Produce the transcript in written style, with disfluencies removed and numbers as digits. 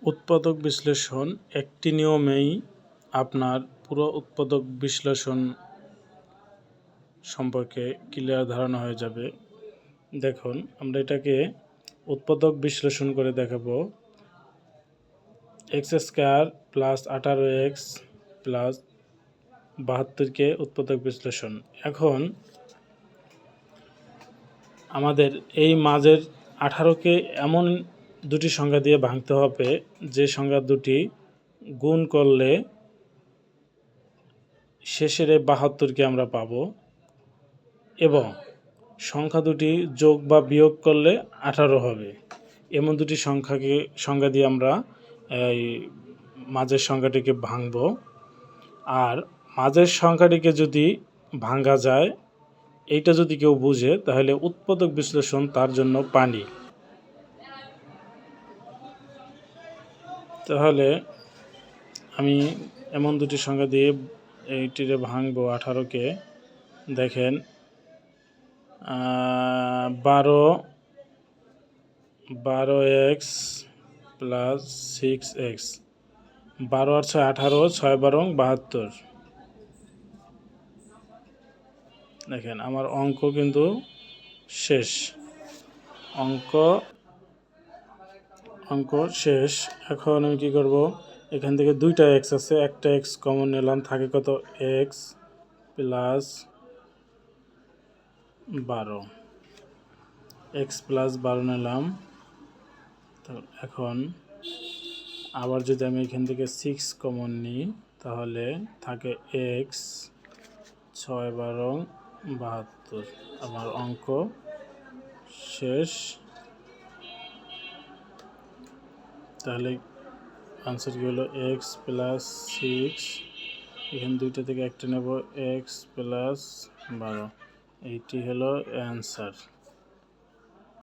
উৎপাদক বিশ্লেষণ একটি নিয়মেই আপনার পুরো উৎপাদক বিশ্লেষণ সম্পর্কে ক্লিয়ার ধারণা হয়ে যাবে। দেখুন, আমরা এটাকে উৎপাদক বিশ্লেষণ করে দেখাবো। X square plus 18x plus 72কে উৎপাদক বিশ্লেষণ। এখন আমাদের এই মাঝের 18কে এমন দুটি সংখ্যা দিয়ে ভাঙতে হবে যে সংখ্যা দুটি গুণ করলে শেষের এই 72কে আমরা পাব, এবং সংখ্যা দুটি যোগ বা বিয়োগ করলে 18 হবে। এমন দুটি সংখ্যা দিয়ে আমরা এই মাঝের সংখ্যাটিকে ভাঙব। আর মাঝের সংখ্যাটিকে যদি ভাঙা যায়, এইটা যদি কেউ বুঝে, তাহলে উৎপাদক বিশ্লেষণ তার জন্য পানি। তাহলে আমি এমন দুটি সংখ্যা দিয়ে এইটিরে ভাঙবো 18কে। দেখেন, 12x প্লাস 6x, 12 আর 6 18, 6 12 72। দেখেন, আমার অঙ্ক কিন্তু শেষ, অঙ্ক শেষ। এখন আমি কি করব, এখান থেকে দুইটা এক্স আছে, একটা এক্স কমন নিলাম, থাকে কত, এক্স প্লাস 12, এক্স প্লাস 12 নিলাম। তো এখন আবার যদি আমি এখান থেকে 6 কমন নিই, তাহলে থাকে এক্স 6 12 72। আমার অঙ্ক শেষ। তাহলে আনসার কি হলো, এক্স প্লাস 6, এখানে দুইটা থেকে একটা নেব, এক্স প্লাস 12। এইটি হলো অ্যান্সার।